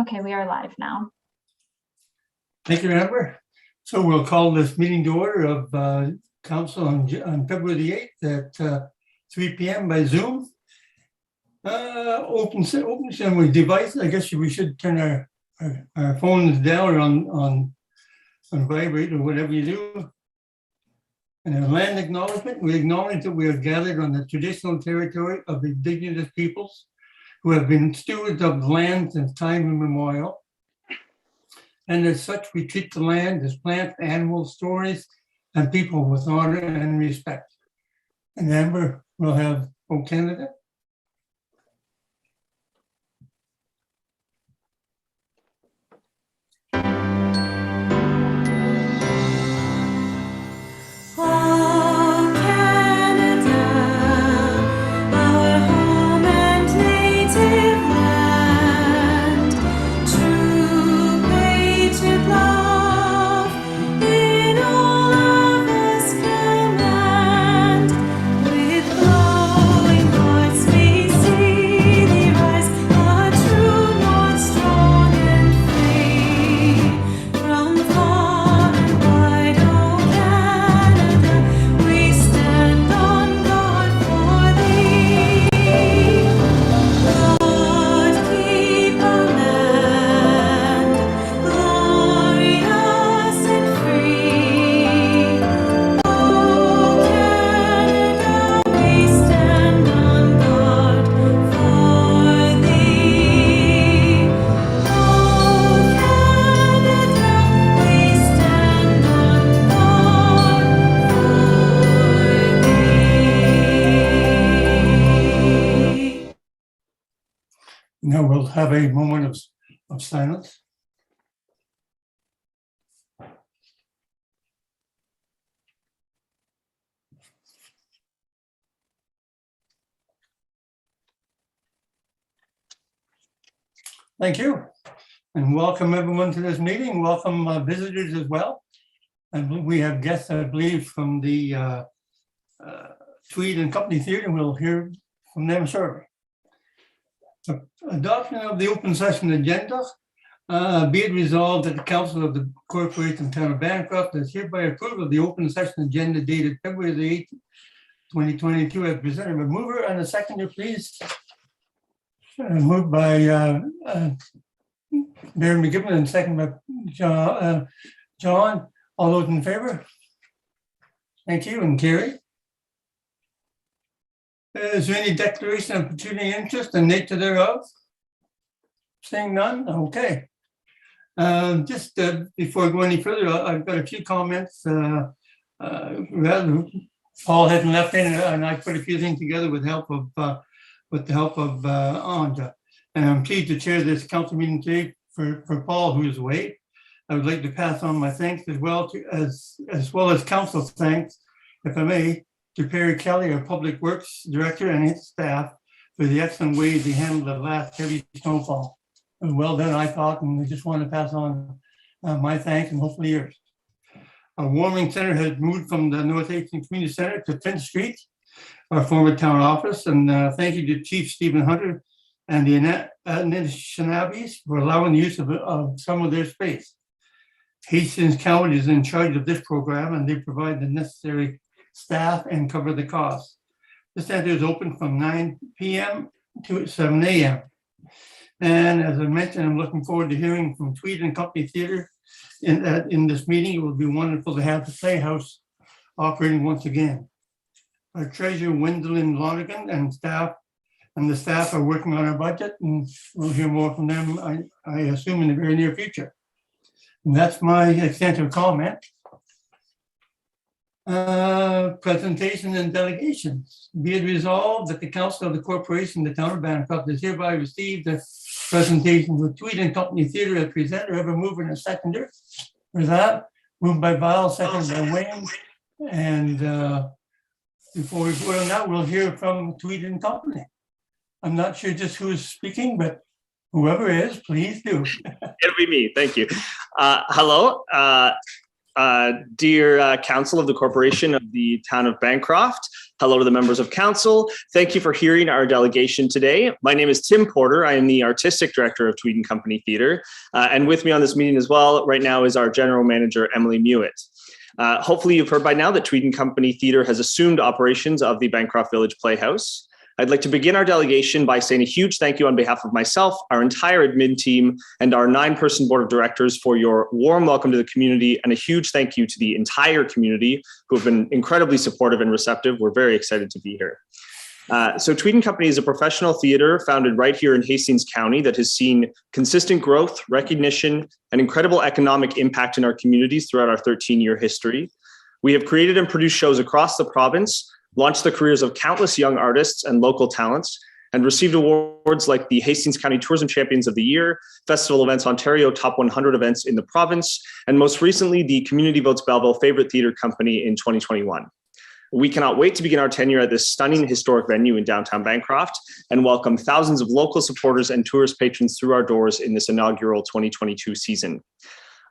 Okay, we are live now. Thank you, Amber. So we'll call this meeting to order of Council on February the 8th at 3 p.m. by Zoom. Open with device. I guess we should turn our phones down on vibrate or whatever you do. And a land acknowledgement, we acknowledge that we are gathered on the traditional territory of Indigenous peoples who have been stewards of the land since time immemorial. And as such, we treat the land as plants, animals, stories, and people with honor and respect. And Amber will have O Canada. Now we'll have a moment of silence. Thank you, and welcome everyone to this meeting. Welcome visitors as well. And we have guests, I believe, from the Tweed and Company Theatre, and we'll hear from them shortly. Adoption of the open session agenda. Be it resolved that the Council of the Corporation Town of Bancroft is hereby approved of the open session agenda dated February the 8th, 2022, as presented by mover and a seconder, please. Moved by Mayor McGibbon and second by John. All those in favor? Thank you, and carry. Is there any declaration of pecuniary interest and nature thereof? Saying none? Okay. Just before I go any further, I've got a few comments. Paul hasn't left in, and I put a few things together with the help of Anja. And I'm pleased to chair this council meeting today for Paul, who is away. I would like to pass on my thanks as well as council's thanks, if I may, to Perry Kelly, our Public Works Director, and his staff for the excellent way they handled the last heavy snowfall. Well done, I thought, and we just want to pass on my thanks and hopefully yours. Our warming center has moved from the North Asian Community Center to 10th Street, our former town office, and thank you to Chief Stephen Hunter and the Anishinaabes for allowing the use of some of their space. Hastings County is in charge of this program, and they provide the necessary staff and cover the costs. The center is open from 9 p.m. to 7 a.m. And as I mentioned, I'm looking forward to hearing from Tweed and Company Theatre in this meeting. It will be wonderful to have the Playhouse operating once again. Our treasurer, Wendelin Lonergan, and the staff are working on our budget, and we'll hear more from them, I assume, in the very near future. And that's my extensive comment. Presentation and delegations. Be it resolved that the Council of the Corporation, the Town of Bancroft, is hereby received the presentation with Tweed and Company Theatre as presenter. Have a mover and a seconder. For that, moved by Val, seconded by Wayne. And before we go on that, we'll hear from Tweed and Company. I'm not sure just who is speaking, but whoever is, please do. It'll be me. Thank you. Hello. Dear Council of the Corporation of the Town of Bancroft, hello to the members of Council. Thank you for hearing our delegation today. My name is Tim Porter. I am the Artistic Director of Tweed & Company Theatre. And with me on this meeting as well right now is our General Manager, Emily Mewett. Hopefully you've heard by now that Tweed & Company Theatre has assumed operations of the Bancroft Village Playhouse. I'd like to begin our delegation by saying a huge thank you on behalf of myself, our entire admin team, and our 9-person board of directors for your warm welcome to the community, and a huge thank you to the entire community who have been incredibly supportive and receptive. We're very excited to be here. So Tweed & Company is a professional theater founded right here in Hastings County that has seen consistent growth, recognition, and incredible economic impact in our communities throughout our 13-year history. We have created and produced shows across the province, launched the careers of countless young artists and local talents, and received awards like the Hastings County Tourism Champions of the Year, Festival Events Ontario Top 100 Events in the province, and most recently, the Community Votes Belleville Favorite Theatre Company in 2021. We cannot wait to begin our tenure at this stunning historic venue in downtown Bancroft and welcome thousands of local supporters and tourist patrons through our doors in this inaugural 2022 season.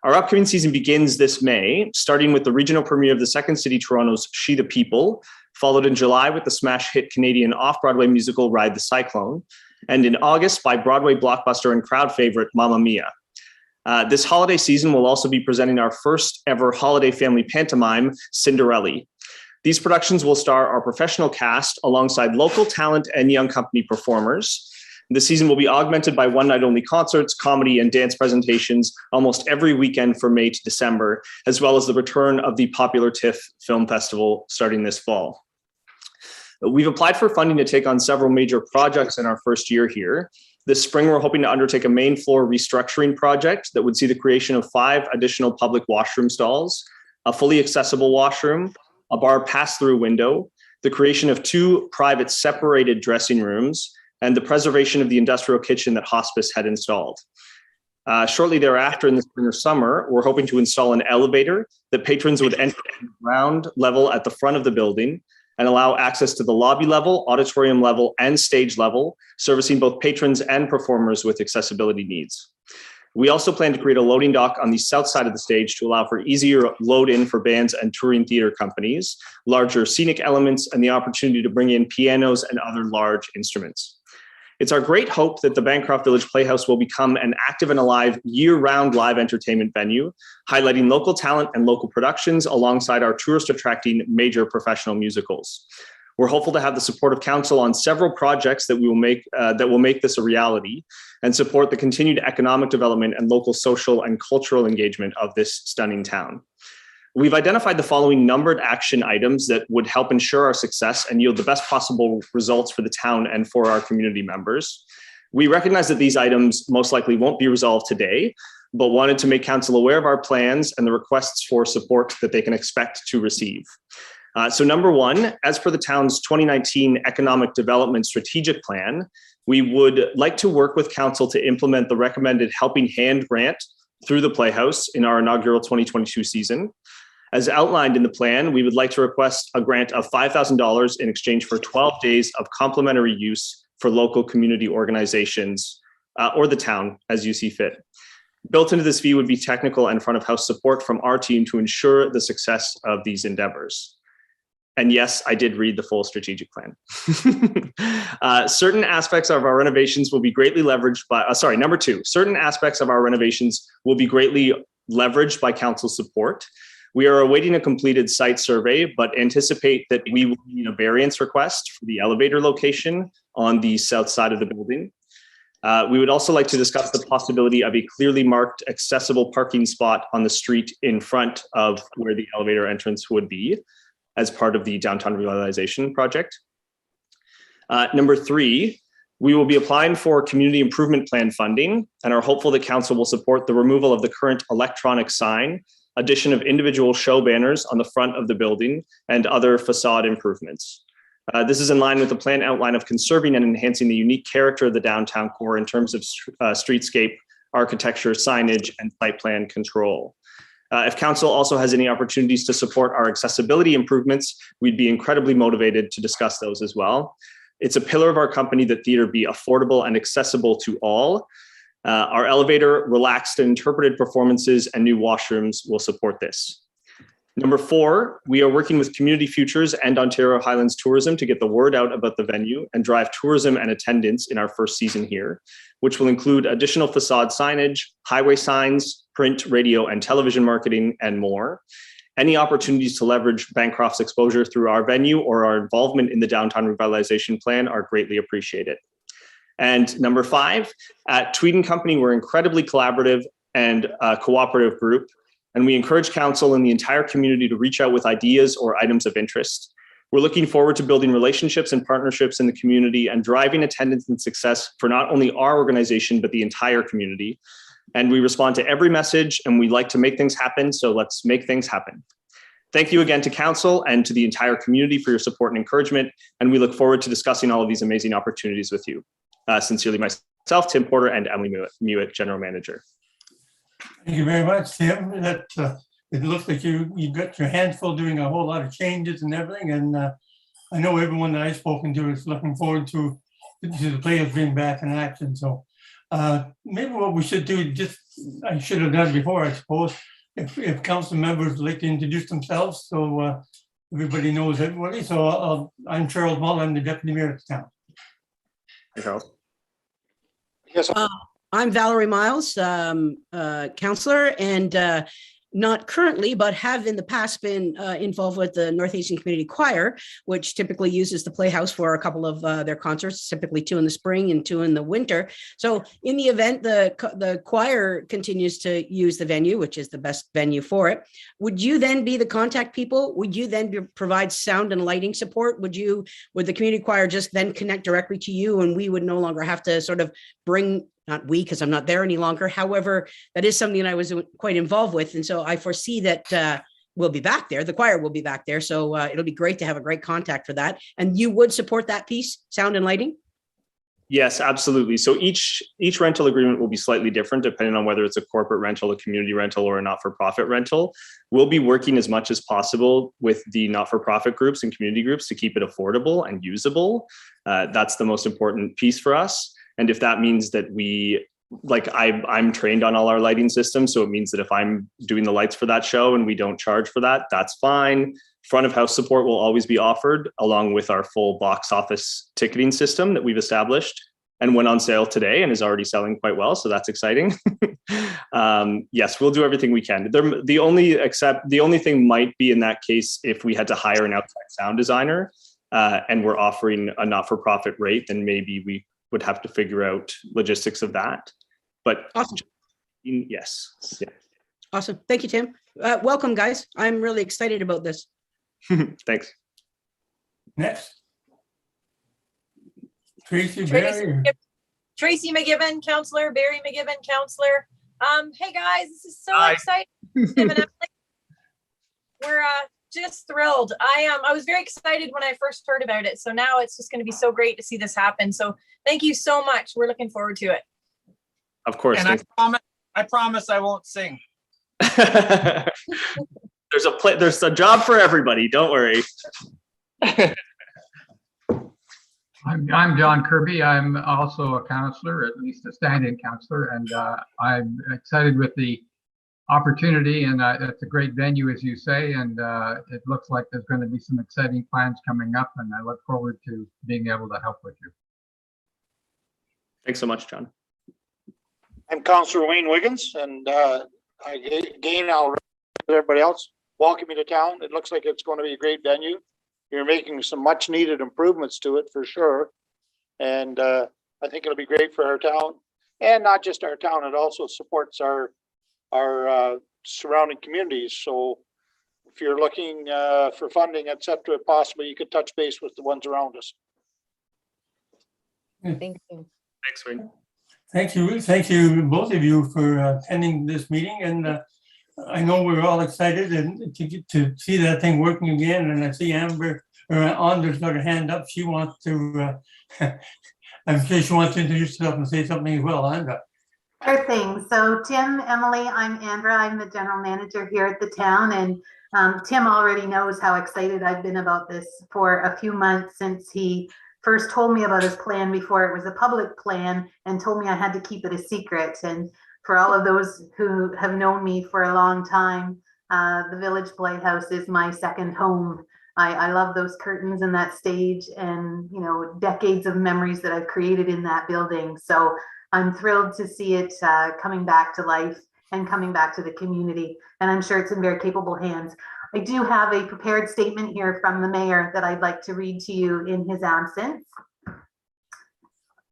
Our upcoming season begins this May, starting with the regional premiere of the Second City Toronto's She the People, followed in July with the smash hit Canadian off-Broadway musical Ride the Cyclone, and in August by Broadway blockbuster and crowd favorite Mamma Mia. This holiday season will also be presenting our first ever holiday family pantomime, Cinderella. These productions will star our professional cast alongside local talent and young company performers. The season will be augmented by one-night-only concerts, comedy, and dance presentations almost every weekend from May to December, as well as the return of the popular TIFF Film Festival starting this fall. We've applied for funding to take on several major projects in our first year here. This spring, we're hoping to undertake a main floor restructuring project that would see the creation of 5 additional public washroom stalls, a fully accessible washroom, a bar pass-through window, the creation of 2 private separated dressing rooms, and the preservation of the industrial kitchen that hospice had installed. Shortly thereafter, in the spring or summer, we're hoping to install an elevator that patrons would enter at the ground level at the front of the building and allow access to the lobby level, auditorium level, and stage level, servicing both patrons and performers with accessibility needs. We also plan to create a loading dock on the south side of the stage to allow for easier load-in for bands and touring theater companies, larger scenic elements, and the opportunity to bring in pianos and other large instruments. It's our great hope that the Bancroft Village Playhouse will become an active and alive year-round live entertainment venue, highlighting local talent and local productions alongside our tourist-attracting major professional musicals. We're hopeful to have the support of council on several projects that will make this a reality and support the continued economic development and local social and cultural engagement of this stunning town. We've identified the following numbered action items that would help ensure our success and yield the best possible results for the town and for our community members. We recognize that these items most likely won't be resolved today, but wanted to make council aware of our plans and the requests for support that they can expect to receive. So number 1, as per the town's 2019 Economic Development Strategic Plan, we would like to work with council to implement the recommended Helping Hand grant through the Playhouse in our inaugural 2022 season. As outlined in the plan, we would like to request a grant of $5,000 in exchange for 12 days of complimentary use for local community organizations or the town as you see fit. Built into this fee would be technical and front of house support from our team to ensure the success of these endeavors. And yes, I did read the full strategic plan. Certain aspects of our renovations will be greatly leveraged by, number 2, certain aspects of our renovations will be greatly leveraged by council support. We are awaiting a completed site survey, but anticipate that we will need a variance request for the elevator location on the south side of the building. We would also like to discuss the possibility of a clearly marked accessible parking spot on the street in front of where the elevator entrance would be as part of the downtown revitalization project. Number 3, we will be applying for community improvement plan funding and are hopeful that council will support the removal of the current electronic sign, addition of individual show banners on the front of the building, and other facade improvements. This is in line with the plan outline of conserving and enhancing the unique character of the downtown core in terms of streetscape, architecture, signage, and site plan control. If council also has any opportunities to support our accessibility improvements, we'd be incredibly motivated to discuss those as well. It's a pillar of our company that theater be affordable and accessible to all. Our elevator, relaxed and interpreted performances, and new washrooms will support this. Number 4, we are working with Community Futures and Ontario Highlands Tourism to get the word out about the venue and drive tourism and attendance in our first season here, which will include additional facade signage, highway signs, print, radio, and television marketing, and more. Any opportunities to leverage Bancroft's exposure through our venue or our involvement in the Downtown Revitalization Plan are greatly appreciated. And number 5, at Tweed and Company, we're incredibly collaborative and a cooperative group, and we encourage council and the entire community to reach out with ideas or items of interest. We're looking forward to building relationships and partnerships in the community and driving attendance and success for not only our organization, but the entire community. And we respond to every message, and we like to make things happen, so let's make things happen. Thank you again to council and to the entire community for your support and encouragement, and we look forward to discussing all of these amazing opportunities with you. Sincerely myself, Tim Porter, and Emily Mewett, General Manager. Thank you very much, Tim. That it looks like you got your hands full doing a whole lot of changes and everything. And I know everyone that I've spoken to is looking forward to the players being back in action. So maybe what we should do, I should have done before, I suppose, if council members would like to introduce themselves, so everybody knows everybody. So I'm Charles Mull, I'm the Deputy Mayor of the town. Hey, Charles. Yes. I'm Valerie Miles, councillor, and not currently, but have in the past been involved with the North Asian Community Choir, which typically uses the Playhouse for a couple of their concerts, typically 2 in the spring and 2 in the winter. So in the event the choir continues to use the venue, which is the best venue for it, would you then be the contact people? Would you then provide sound and lighting support? Would the community choir just then connect directly to you, and we would no longer have to sort of bring, not we, because I'm not there any longer. However, that is something that I was quite involved with. And so I foresee that we'll be back there. The choir will be back there. So it'll be great to have a great contact for that. And you would support that piece, sound and lighting? Yes, absolutely. So each rental agreement will be slightly different depending on whether it's a corporate rental, a community rental, or a not-for-profit rental. We'll be working as much as possible with the not-for-profit groups and community groups to keep it affordable and usable. That's the most important piece for us. And if that means that I'm trained on all our lighting systems, so it means that if I'm doing the lights for that show and we don't charge for that, that's fine. Front of house support will always be offered, along with our full box office ticketing system that we've established and went on sale today and is already selling quite well. So that's exciting. Yes, we'll do everything we can. The only thing might be in that case, if we had to hire an outside sound designer and we're offering a not-for-profit rate, then maybe we would have to figure out logistics of that. But awesome. Yes. Yeah. Awesome. Thank you, Tim. Welcome, guys. I'm really excited about this. Thanks. Next. Tracy McGibbon, councillor. Barry McGibbon, councillor. Hey guys, this is so exciting. Tim and Emily. We're just thrilled. I was very excited when I first heard about it. So now it's just going to be so great to see this happen. So thank you so much. We're looking forward to it. Of course. And I promise I won't sing. There's a job for everybody. Don't worry. I'm John Kirby. I'm also a councillor, at least a stand-in councillor, and I'm excited with the opportunity, and it's a great venue, as you say, and it looks like there's going to be some exciting plans coming up, and I look forward to being able to help with you. Thanks so much, John. I'm Councillor Wayne Wiggins, and I'll everybody else welcome you to town. It looks like it's going to be a great venue. You're making some much needed improvements to it for sure. And I think it'll be great for our town, and not just our town, it also supports our surrounding communities. So if you're looking for funding, etc., possibly you could touch base with the ones around us. Thank you. Thanks, Wayne. Thank you, both of you, for attending this meeting. And I know we're all excited and to see that thing working again. And I see Anders got her hand up. She wants to, I'm sure she wants to introduce herself and say something as well. Andra. Sure thing. So Tim, Emily, I'm Andra. I'm the general manager here at the town. And Tim already knows how excited I've been about this for a few months since he first told me about his plan before it was a public plan and told me I had to keep it a secret. And for all of those who have known me for a long time, The Village Playhouse is my second home. I love those curtains and that stage and, you know, decades of memories that I've created in that building. So I'm thrilled to see it coming back to life and coming back to the community. And I'm sure it's in very capable hands. I do have a prepared statement here from the mayor that I'd like to read to you in his absence.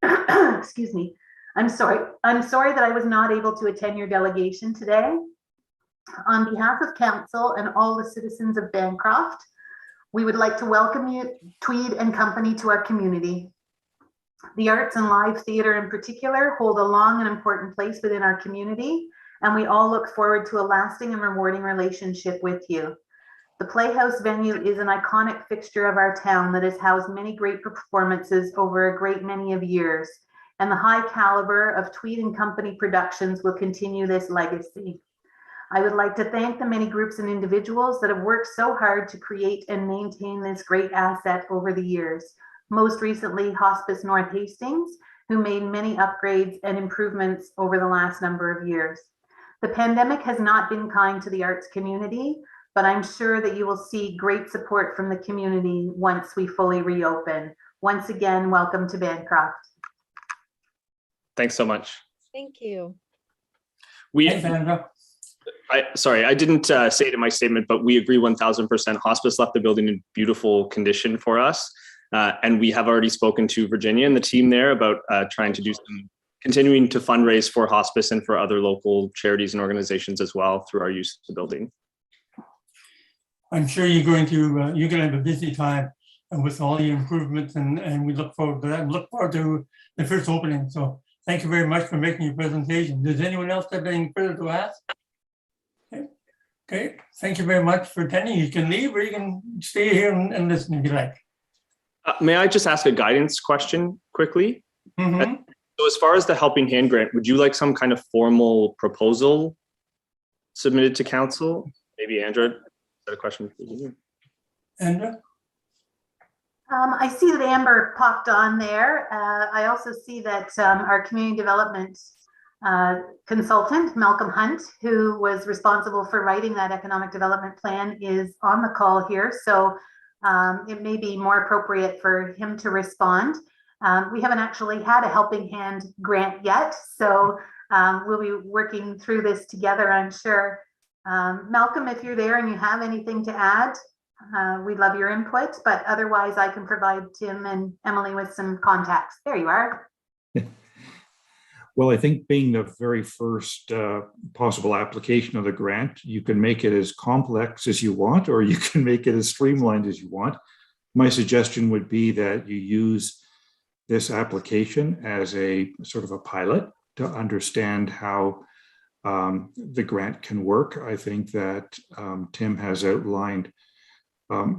Excuse me. I'm sorry that I was not able to attend your delegation today. On behalf of council and all the citizens of Bancroft, we would like to welcome you, Tweed and Company, to our community. The arts and live theater in particular hold a long and important place within our community, and we all look forward to a lasting and rewarding relationship with you. The Playhouse venue is an iconic fixture of our town that has housed many great performances over a great many of years, and the high caliber of Tweed and Company productions will continue this legacy. I would like to thank the many groups and individuals that have worked so hard to create and maintain this great asset over the years. Most recently, Hospice North Hastings, who made many upgrades and improvements over the last number of years. The pandemic has not been kind to the arts community, but I'm sure that you will see great support from the community once we fully reopen. Once again, welcome to Bancroft. Thanks so much. Thank you. Thanks, Andrew. Sorry, I didn't say it in my statement, but we agree 1000%. Hospice left the building in beautiful condition for us. And we have already spoken to Virginia and the team there about trying to do continuing to fundraise for hospice and for other local charities and organizations as well through our use of the building. I'm sure you're going to have a busy time with all the improvements, and we look forward to that and look forward to the first opening. So thank you very much for making your presentation. Does anyone else have anything further to ask? Okay, thank you very much for attending. You can leave or you can stay here and listen if you like. May I just ask a guidance question quickly? Mm-hmm. So as far as the Helping Hand grant, would you like some kind of formal proposal submitted to council? Maybe Andrew, is that a question for you? Andrew? I see that Amber popped on there. I also see that our community development consultant, Malcolm Hunt, who was responsible for writing that economic development plan, is on the call here. So it may be more appropriate for him to respond. We haven't actually had a Helping Hand grant yet, so we'll be working through this together, I'm sure. Malcolm, if you're there and you have anything to add, we'd love your input, but otherwise I can provide Tim and Emily with some contacts. There you are. Well, I think being the very first possible application of the grant, you can make it as complex as you want, or you can make it as streamlined as you want. My suggestion would be that you use this application as a sort of a pilot to understand how the grant can work. I think that Tim has outlined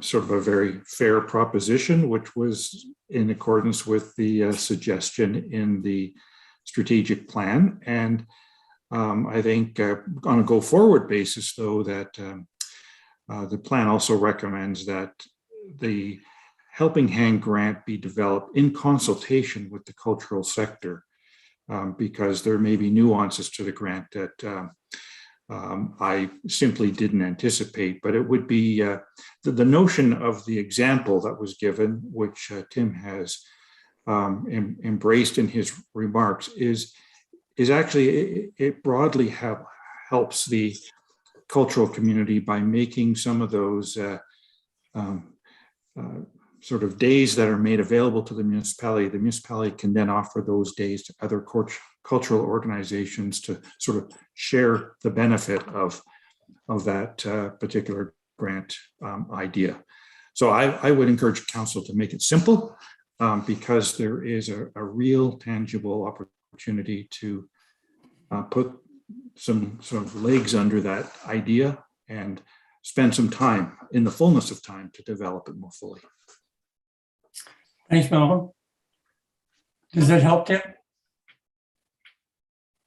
sort of a very fair proposition, which was in accordance with the suggestion in the strategic plan. And I think on a go forward basis, though, that the plan also recommends that the Helping Hand grant be developed in consultation with the cultural sector, because there may be nuances to the grant that I simply didn't anticipate. But it would be the notion of the example that was given, which Tim has embraced in his remarks, is actually, it broadly helps the cultural community by making some of those sort of days that are made available to the municipality. The municipality can then offer those days to other cultural organizations to sort of share the benefit of that particular grant idea. So I would encourage council to make it simple, because there is a real tangible opportunity to put some sort of legs under that idea and spend some time in the fullness of time to develop it more fully. Thanks, Malcolm. Does that help, Tim?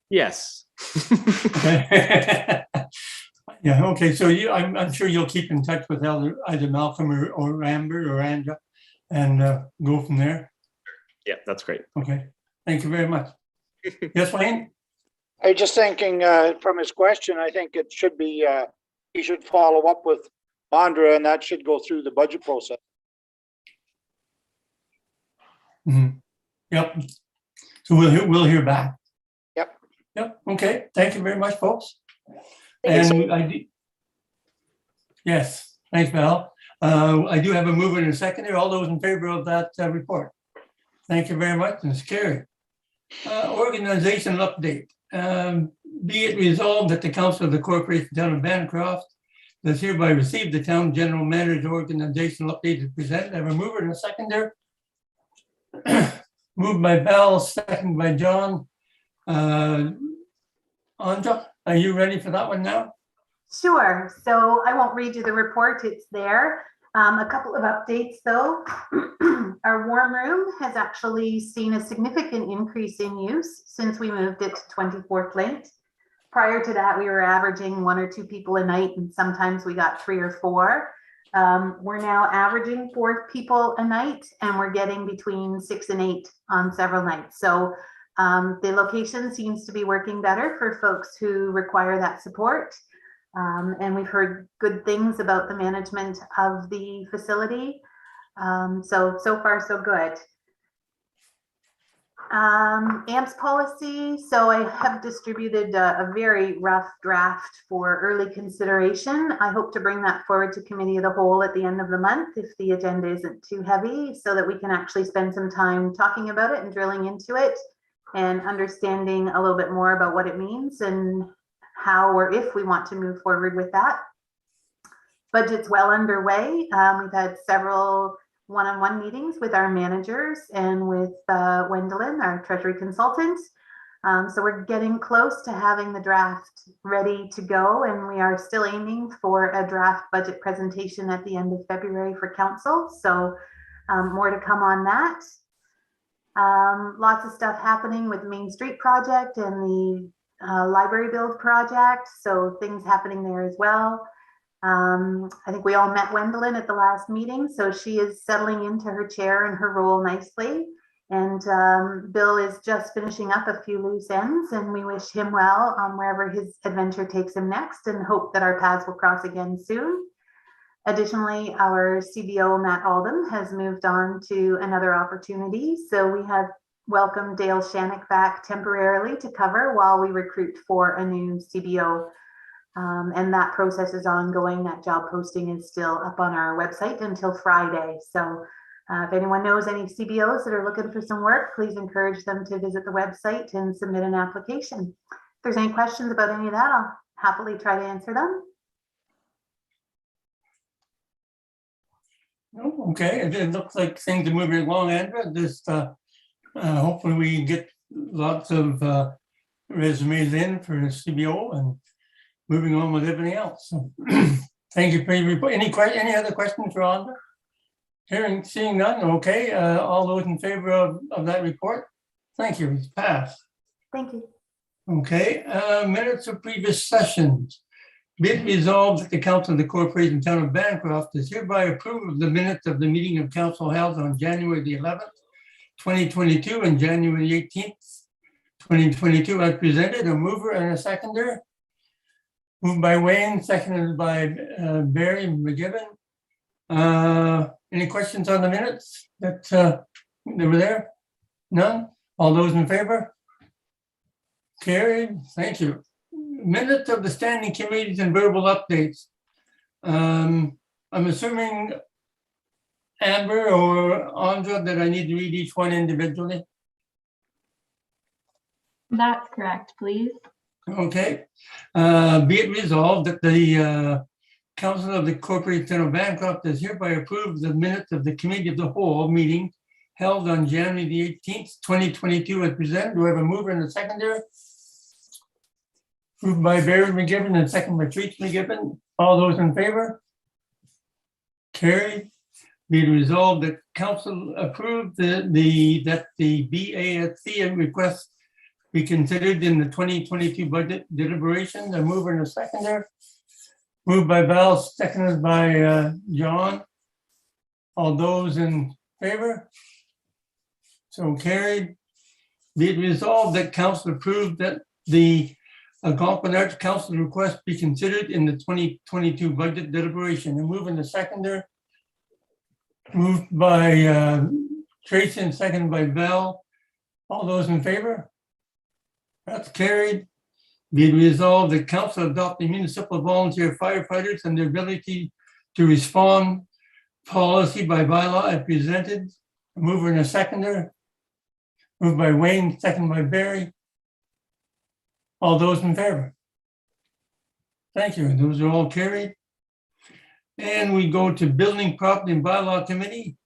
Yes. Okay. Yeah, okay. So I'm sure you'll keep in touch with either Malcolm or Amber or Andrea and go from there. Yeah, that's great. Okay. Thank you very much. Yes, Wayne? I was just thinking from his question, I think it should be he should follow up with Andra, and that should go through the budget process. Mhm. Yep. So we'll hear back. Yep. Yep. Okay. Thank you very much, folks. Thank you. And yes, thanks, Val. I do have a mover and a seconder. All those in favor of that report. Thank you very much, and it's carried. Organizational update. Be it resolved that the Council of the Corporation Town of Bancroft does hereby receive the town general manager organizational update to present. I have a mover and a seconder. Moved by Val, seconded by John. Anja, are you ready for that one now? Sure. So I won't read you the report. It's there. A couple of updates though. Our warm room has actually seen a significant increase in use since we moved it to 24 Flint. Prior to that, we were averaging 1 or 2 people a night, and sometimes we got 3 or 4. We're now averaging 4 people a night, and we're getting between 6 and 8 on several nights. So the location seems to be working better for folks who require that support. And we've heard good things about the management of the facility. So far, so good. AMPS policy. So I have distributed a very rough draft for early consideration. I hope to bring that forward to committee of the whole at the end of the month if the agenda isn't too heavy, so that we can actually spend some time talking about it and drilling into it and understanding a little bit more about what it means and how or if we want to move forward with that. Budget's well underway. We've had several one-on-one meetings with our managers and with Wendelin, our treasury consultant. So we're getting close to having the draft ready to go, and we are still aiming for a draft budget presentation at the end of February for council. So more to come on that. Lots of stuff happening with the Main Street project and the library build project. So things happening there as well. I think we all met Wendelin at the last meeting, so she is settling into her chair and her role nicely. And Bill is just finishing up a few loose ends, and we wish him well on wherever his adventure takes him next and hope that our paths will cross again soon. Additionally, our CBO, Matt Aldham, has moved on to another opportunity. So we have welcomed Dale Shannock back temporarily to cover while we recruit for a new CBO. And that process is ongoing. That job posting is still up on our website until Friday. So if anyone knows any CBOs that are looking for some work, please encourage them to visit the website and submit an application. If there's any questions about any of that, I'll happily try to answer them. Okay, it looks like things are moving along, Andrea. Just hopefully we get lots of resumes in for the CBO and moving on with everything else. So, thank you for your report. Any other questions for Andrea? Seeing none. Okay, all those in favor of that report? Thank you. It's passed. Thank you. Okay, minutes of previous sessions. Be it resolved that the Council of the Corporation Town of Bancroft is hereby approved of the minutes of the meeting of council held on January the 11th, 2022 and January 18th, 2022 as presented. A mover and a seconder. Moved by Wayne, seconded by Barry McGibbon. Any questions on the minutes that they were there? None? All those in favor? Carried. Thank you. Minutes of the standing committees and verbal updates. I'm assuming, Amber or Andra, that I need to read each one individually. That's correct, please. Okay. Be it resolved that the Council of the Corporation Town of Bancroft has hereby approved the minutes of the Committee of the Whole meeting held on January the 18th, 2022 as presented. Do I have a mover and a seconder? Moved by Barry McGibbon and second by Tweed McGibbon. All those in favor? Carried. Be it resolved that Council approved that the BASC request be considered in the 2022 budget deliberation. A mover and a seconder. Moved by Val, seconded by John. All those in favor? So carried. Be it resolved that Council approved that the Algonquin Arts Council request be considered in the 2022 budget deliberation. And moving the seconder, moved by Tracy and seconded by Val. All those in favor? That's carried. Be it resolved that council adopt the municipal volunteer firefighters and their ability to respond policy by bylaw as presented. A mover and a seconder. Moved by Wayne, seconded by Barry. All those in favor? Thank you. Those are all carried. And we go to Building, Property and Bylaw Committee.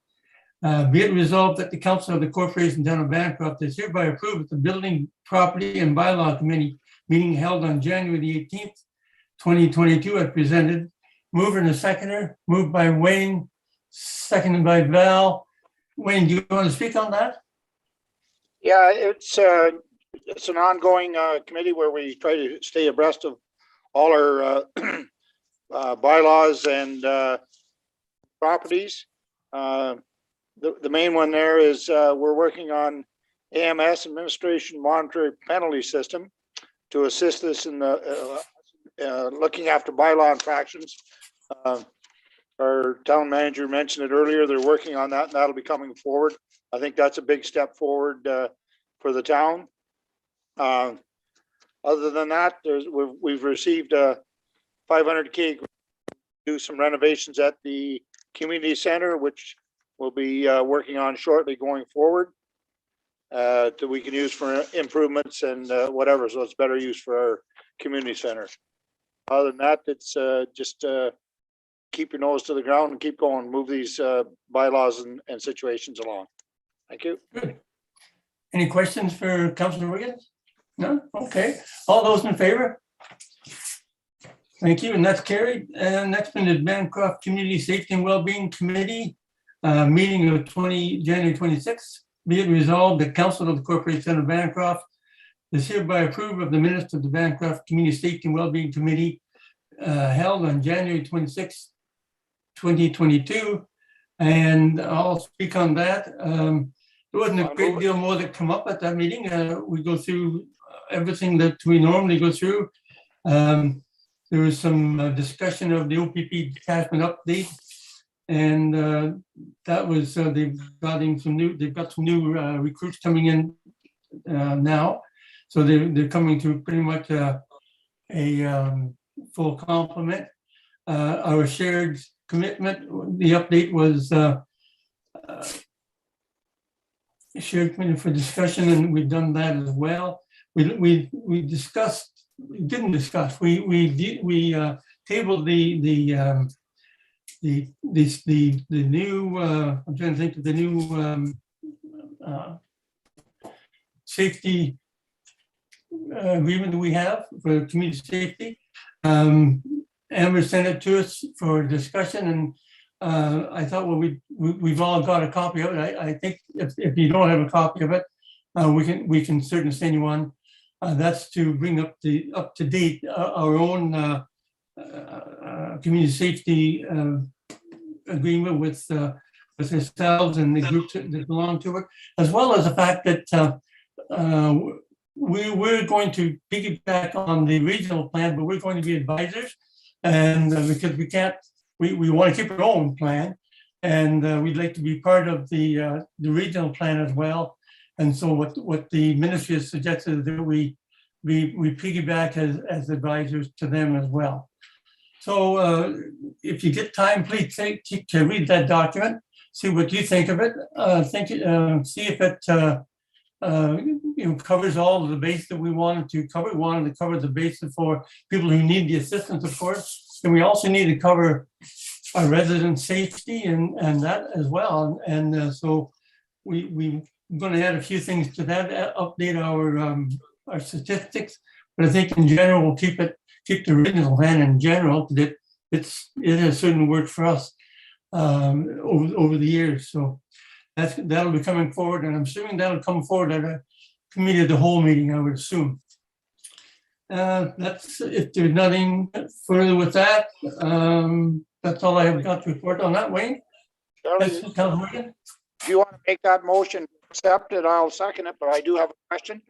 Be it resolved that the Council of the Corporation Town of Bancroft is hereby approved the Building, Property and Bylaw Committee meeting held on January the 18th, 2022 as presented. Mover and a seconder, moved by Wayne, seconded by Val. Wayne, do you want to speak on that? Yeah, it's an ongoing committee where we try to stay abreast of all our bylaws and properties. The main one there is we're working on AMS, Administration Monetary Penalty System, to assist us in the looking after bylaw infractions. Our town manager mentioned it earlier. They're working on that, and that'll be coming forward. I think that's a big step forward for the town. Other than that, we've received a $500K to do some renovations at the community center, which we'll be working on shortly going forward, that we can use for improvements and whatever. So it's better use for our community center. Other than that, it's just keep your nose to the ground and keep going, move these bylaws and situations along. Thank you. Good. Any questions for Councilor Wiggins? No? Okay. All those in favor? Thank you, and that's carried. And next one is Bancroft Community Safety and Wellbeing Committee, meeting of January 26th. Be it resolved that Council of the Corporation of Bancroft is hereby approved of the minutes of the Bancroft Community Safety and Wellbeing Committee held on January 26th, 2022. And I'll speak on that. There wasn't a great deal more that come up at that meeting. We go through everything that we normally go through. There was some discussion of the OPP detachment update, and that was they've got some new recruits coming in now, so they're coming to pretty much a full complement. Our shared commitment, the update was shared committee for discussion, and we've done that as well. We tabled the new I'm trying to think of the new safety agreement that we have for community safety. Amber sent it to us for discussion, and I thought, well, we've all got a copy of it. I think if you don't have a copy of it, we can certainly send you one. That's to bring up to date our own community safety agreement with ourselves and the groups that belong to it, as well as the fact that we're going to piggyback on the regional plan, but we're going to be advisors, and because we want to keep our own plan, and we'd like to be part of the regional plan as well. And so what the ministry has suggested is that we piggyback as advisors to them as well. So if you get time, please take to read that document, see what you think of it. See if it covers all of the base that we wanted to cover. We wanted to cover the basis for people who need the assistance, of course, and we also need to cover our resident safety and that as well. And so we're going to add a few things to that, update our statistics, but I think in general we'll keep the original plan in general. That it has certainly worked for us over the years. So that'll be coming forward, and I'm assuming that'll come forward at a committee of the whole meeting, I would assume. That's, if there's nothing further with that, that's all I have got to report on that, Wayne. Charlie, if you want to make that motion, accept it, I'll second it, but I do have a question.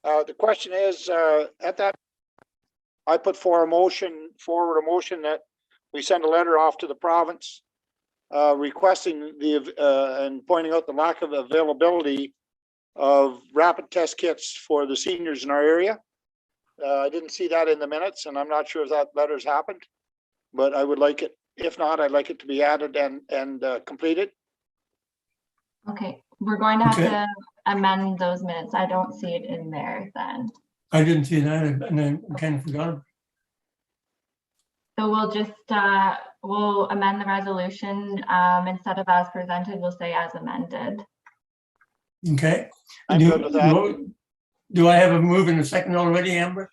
The question is, at that, I put forward a motion that we send a letter off to the province requesting and pointing out the lack of availability of rapid test kits for the seniors in our area. I didn't see that in the minutes, and I'm not sure if that letter's happened, but I would like it. If not, I'd like it to be added and completed. Okay, we're going to have Okay. to amend those minutes. I don't see it in there then. I didn't see that, and I kind of forgot. So we'll just, we'll amend the resolution. Instead of as presented, we'll say as amended. Okay. I'm good with that. Do I have a move in a second already, Amber?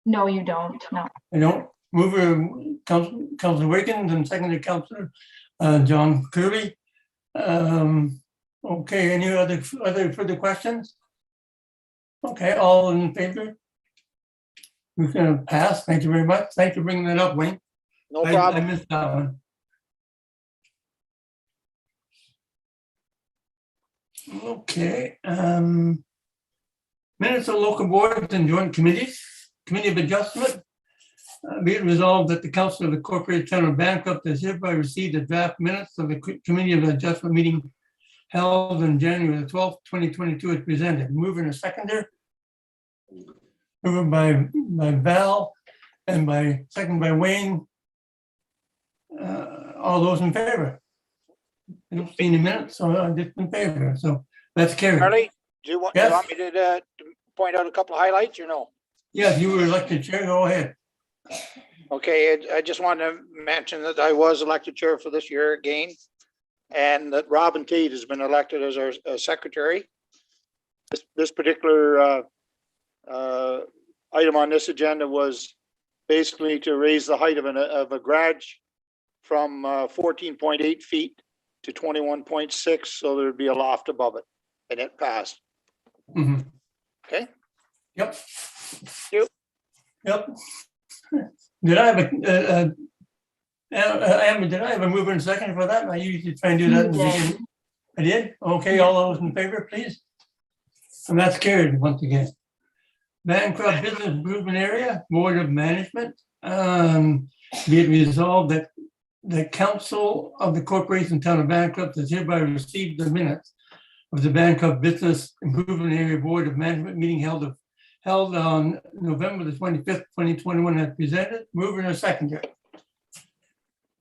No, you don't, no. I don't. Mover, Councilor Wiggins, and seconded Councilor John Kirby. Okay, any other further questions? Okay, all in favor? We're gonna pass. Thank you very much. Thanks for bringing that up, Wayne. No I problem. missed that one. Okay, minutes of local boards and joint committees, committee of adjustment. Be it resolved that the Council of the Corporate Town of Bancroft has hereby received the draft minutes of the committee of adjustment meeting held on January the 12th, 2022 as presented. Mover and a seconder. Mover by Val and second by Wayne. All those in favor? I don't see any minutes, so I'm just in favor. So that's carried. Charlie, do you want Yes. me to point out a couple of highlights or no? Yeah, if you were elected chair, go ahead. Okay, I just want to mention that I was elected chair for this year again, and that Robin Tweed has been elected as our secretary. This particular item on this agenda was basically to raise the height of a garage from 14.8 feet to 21.6, so there'd be a loft above it, and it passed. Mhm. Okay. Yep. You. Yep. Did I have Amber, did I have a mover and second for that? I usually try and do that in the You did. beginning. I did? Okay, all those in favor, please. And that's carried once again. Bancroft Business Improvement Area, Board of Management. Be it resolved that the Council of the Corporation Town of Bancroft has hereby received the minutes of the Bancroft Business Improvement Area Board of Management meeting held on November the 25th, 2021 as presented. Mover and a seconder.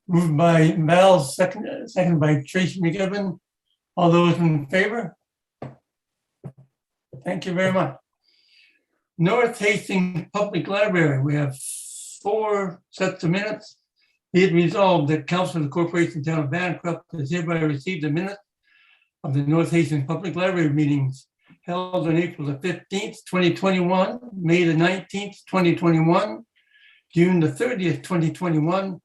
Moved by Val, second by Tracy McGibbon. All those in favor? Thank you very much. North Hastings Public Library, we have 4 sets of minutes. Be it resolved that Council of the Corporation Town of Bancroft has hereby received the minutes of the North Hastings Public Library meetings held on April the 15th, 2021, May the 19th, 2021, June the 30th, 2021,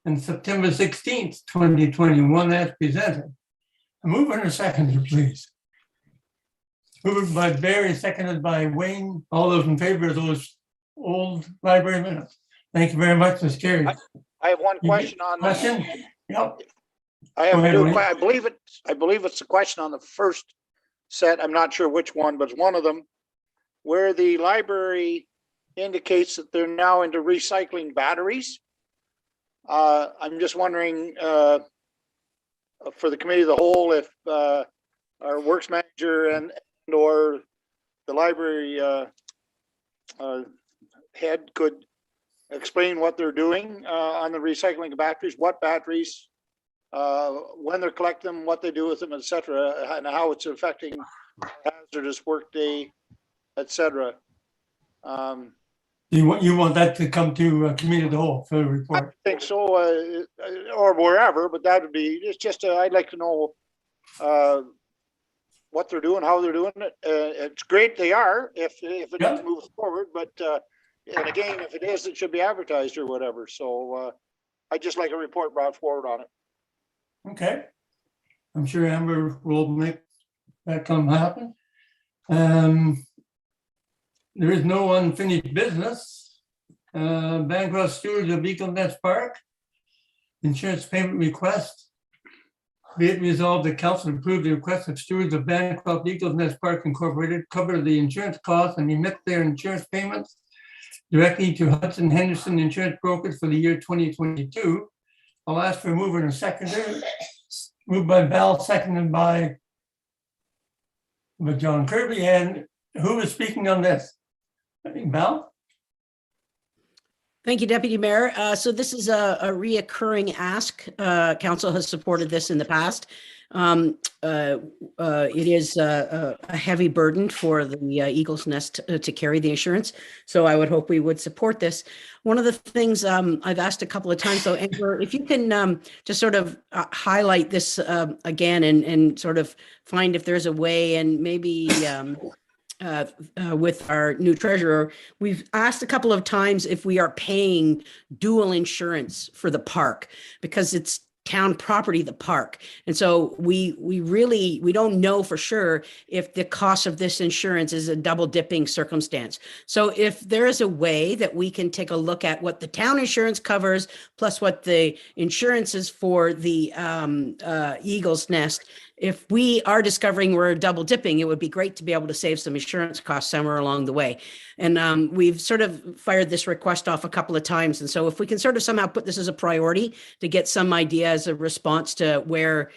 and September 16th, 2021 as presented. A mover and a seconder, please. Moved by Barry, seconded by Wayne. All those in favor of those old library minutes? Thank you very much, Ms. Carey. I have one question on Question? Yep. I have Go ahead, a new Wayne. I believe it's a question on the first set. I'm not sure which one, but it's one of them where the library indicates that they're now into recycling batteries. I'm just wondering for the committee of the whole, if our works manager or the library head could explain what they're doing on the recycling of batteries, what batteries, when they're collecting them, what they do with them, et cetera, and how it's affecting hazardous workday, et cetera. You want that to come to committee of the whole for the I report? think so, or wherever, but that would be, it's just, I'd like to know what they're doing, how they're doing it. It's great they are, if it moves forward, but and again, if it is, it should be advertised or whatever. So I'd just like a report brought forward on it. Okay. I'm sure Amber will make that come happen. There is no unfinished business. Bancroft stewards of Eagle Nest Park. Insurance payment request. Be it resolved, the council approve the request of stewards of Bancroft Eagles Nest Park Incorporated, cover the insurance costs and remit their insurance payments directly to Hudson Henderson Insurance Brokers for the year 2022. I'll ask for a mover and a seconder. Moved by Val, seconded by John Kirby. And who is speaking on this? I think Val? Thank you, Deputy Mayor. So this is a reoccurring ask. Council has supported this in the past. It is a heavy burden for the Eagles Nest to carry the insurance. So I would hope we would support this. One of the things I've asked a couple of times, though, Amber, if you can just sort of highlight this again and sort of find if there's a way, and maybe with our new treasurer, we've asked a couple of times if we are paying dual insurance for the park, because it's town property, the park. And so we don't know for sure if the cost of this insurance is a double dipping circumstance. So if there is a way that we can take a look at what the town insurance covers, plus what the insurance is for the Eagles Nest, if we are discovering we're double dipping, it would be great to be able to save some insurance costs somewhere along the way. And we've sort of fired this request off a couple of times. And so if we can sort of somehow put this as a priority to get some idea as a response to where,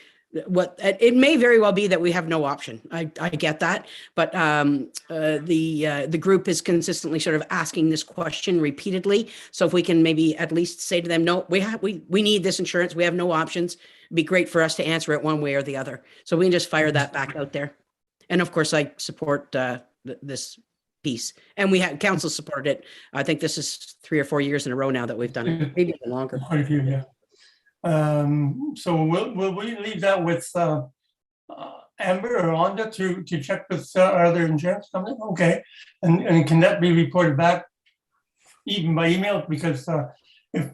what it may very well be that we have no option. I get that, but the group is consistently sort of asking this question repeatedly. So if we can maybe at least say to them, no, we need this insurance. We have no options. It'd be great for us to answer it one way or the other. So we can just fire that back out there. And of course, I support this piece, and we have council supported it. I think this is 3 or 4 years in a row now that we've done it, maybe even longer. Quite a few, yeah. So will we leave that with Amber or Onda to check with our other insurance company? Okay, and can that be reported back even by email? Because if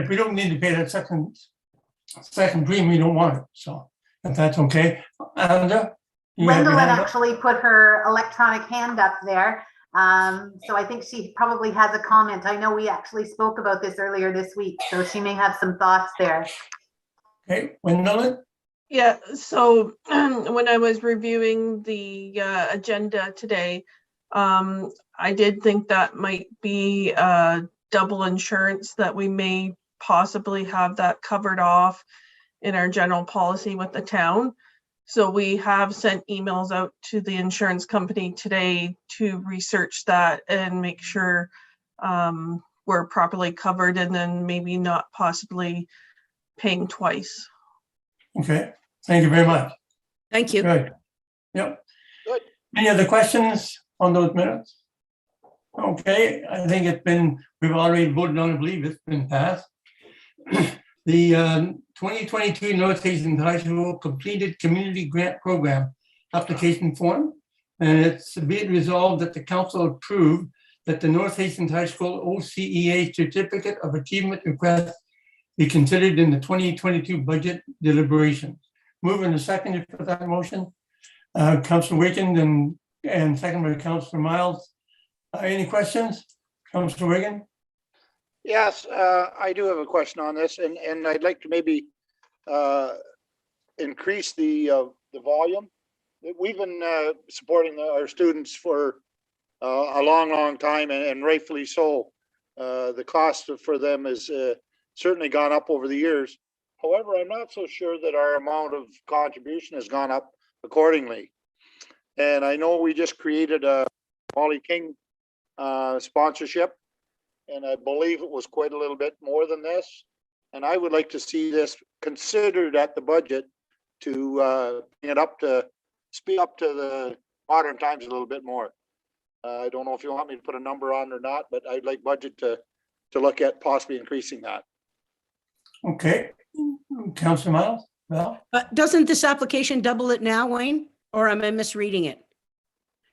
we don't need to pay that second premium, we don't want it. So if that's okay, Onda. Wendell had actually put her electronic hand up there. So I think she probably has a comment. I know we actually spoke about this earlier this week, so she may have some thoughts there. Okay, Wendell? Yeah, so when I was reviewing the agenda today, I did think that might be double insurance, that we may possibly have that covered off in our general policy with the town. So we have sent emails out to the insurance company today to research that and make sure we're properly covered, and then maybe not possibly paying twice. Okay, thank you very much. Thank you. Good. Yep. Good. Any other questions on those minutes? Okay, I think we've already voted on it, I believe it's been passed. The 2022 North Hazen High School Completed Community Grant Program application form. And it's be it resolved that the council approved that the North Hazen High School OCEA Certificate of Achievement request be considered in the 2022 budget deliberations. Move in a second for that motion. Councilor Wiggin and second by Councilor Miles. Any questions? Councilor Wiggin? Yes, I do have a question on this, and I'd like to maybe increase the volume. We've been supporting our students for a long time, and rightfully so. The cost for them has certainly gone up over the years. However, I'm not so sure that our amount of contribution has gone up accordingly. And I know we just created a Molly King sponsorship, and I believe it was quite a little bit more than this. And I would like to see this considered at the budget to bring it up to speed up to the modern times a little bit more. I don't know if you want me to put a number on or not, but I'd like budget to look at possibly increasing that. Okay, Councilor Miles? Well, Doesn't this application double it now, Wayne? Or am I misreading it?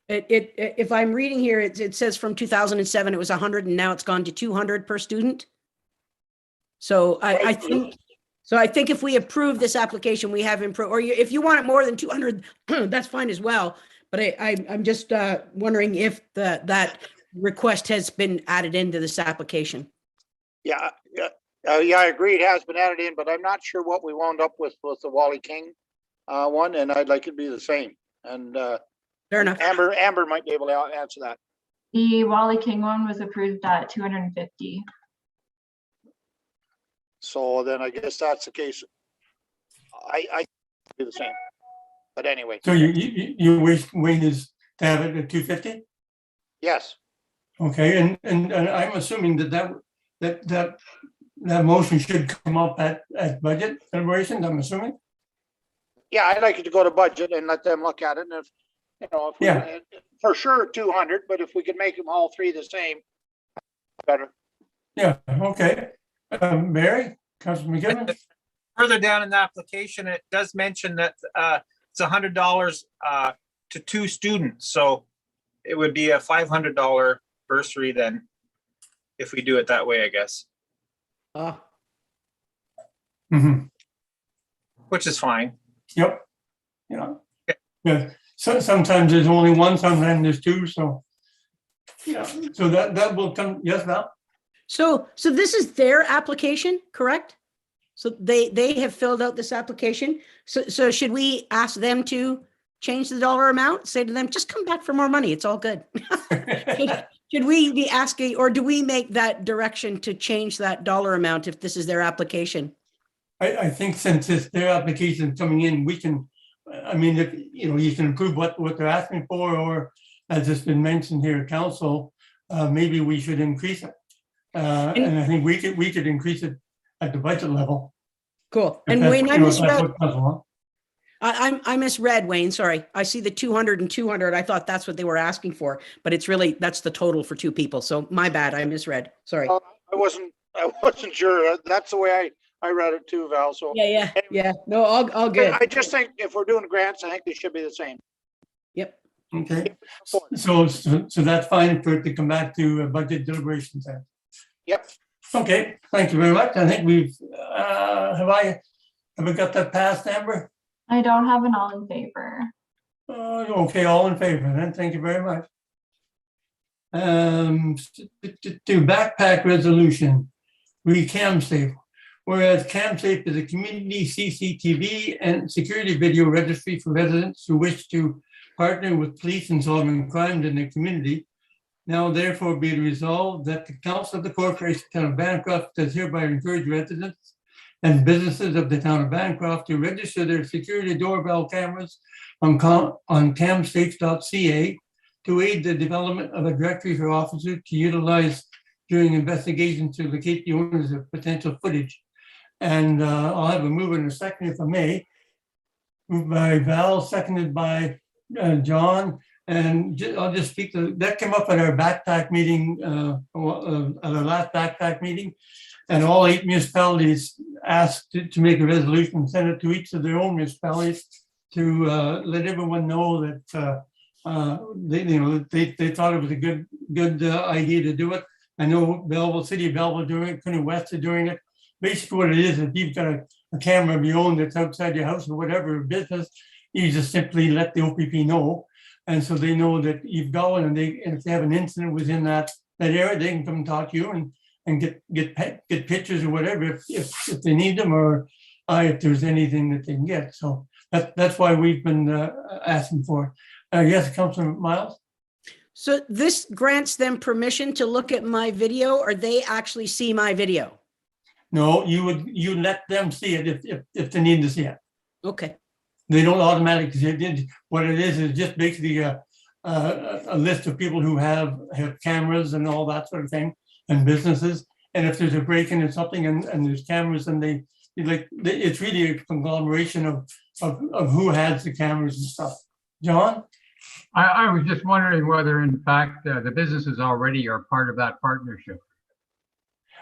If I'm reading here, it says from 2007 it was 100 and now it's gone to 200 per student. So I think if we approve this application, we have improved. Or if you want it more than 200, that's fine as well. But I'm just wondering if that request has been added into this application. Yeah, Yeah, I agree. It has been added in, but I'm not sure what we wound up with the Wally King one, and I'd like it to be the same. And Fair enough. Amber might be able to answer that. The Wally King one was approved at 250. So then I guess that's the case. I do the same. But anyway, So you wish Wayne is to have it at 250? yes. Okay, and I'm assuming that motion should come up at budget deliberations, I'm assuming? Yeah, I'd like it to go to budget and let them look at it. And if, you know, if we, Yeah. for sure 200, but if we could make them all three the same, better. Yeah, okay. Barry, Councilor McGivern? Further down in the application, it does mention that it's $100 to 2 students. So it would be a $500 bursary then, if we do it that way, I guess, Mm-hmm. which is fine. Yep. Yeah. So sometimes there's only one, sometimes there's two, so. Yeah, so that will come, yes, Val? So this is their application, correct? So they have filled out this application. So should we ask them to change the dollar amount? Say to them, just come back for more money. It's all good. Should we be asking, or do we make that direction to change that dollar amount if this is their application? I think since it's their application coming in, we can, I mean, if, you know, you can approve what they're asking for, or as it's been mentioned here at council, maybe we should increase it. And I think we could increase it at the budget level. Cool. If And that's- Wayne, I you know, if misread. that's what council wants. I misread, Wayne, sorry. I see the 200 and 200. I thought that's what they were asking for, but it's really, that's the total for 2 people. So my bad, I misread. Sorry. I wasn't sure. That's the way I read it too, Val. So Yeah. No, all good. I just think if we're doing grants, I think they should be the same. Yep. Okay, so that's fine for it to come back to budget deliberations then. Yep. Okay, thank you very much. I think we've, have we got that passed, Amber? I don't have an all in favor. Okay, all in favor then, thank you very much. To backpack resolution, CAMSAFE. Whereas CAMSAFE is a community CCTV and security video registry for residents who wish to partner with police in solving crimes in their community. Now therefore be it resolved that the Council of the Corporation Town of Bancroft does hereby encourage residents and businesses of the town of Bancroft to register their security doorbell cameras on camsafe.ca to aid the development of a directory for officers to utilize during investigations to locate the owners of potential footage. And I'll have a mover and a second if I may. Moved by Val, seconded by John, and I'll just speak to, that came up at our backpack meeting, at our last backpack meeting, and all 8 municipalities asked to make a resolution and send it to each of their own municipalities to let everyone know that they thought it was a good idea to do it. I know Belleville, City of Belleville doing it, PECUNIARY West are doing it. Basically what it is, if you've got a camera of your own that's outside your house or whatever business, you just simply let the OPP know. And so they know that you've got one, and if they have an incident within that area, they can come and talk to you and get pictures or whatever if they need them, or if there's anything that they can get. So that's why we've been asking for. Yes, Councilor Miles? So this grants them permission to look at my video, or they actually see my video? No, you let them see it if they need to see it. Okay. They don't automatically see it. What it is just basically a list of people who have cameras and all that sort of thing, and businesses. And if there's a break-in or something and there's cameras, and it's really a conglomeration of who has the cameras and stuff. John? I was just wondering whether in fact the businesses already are part of that partnership.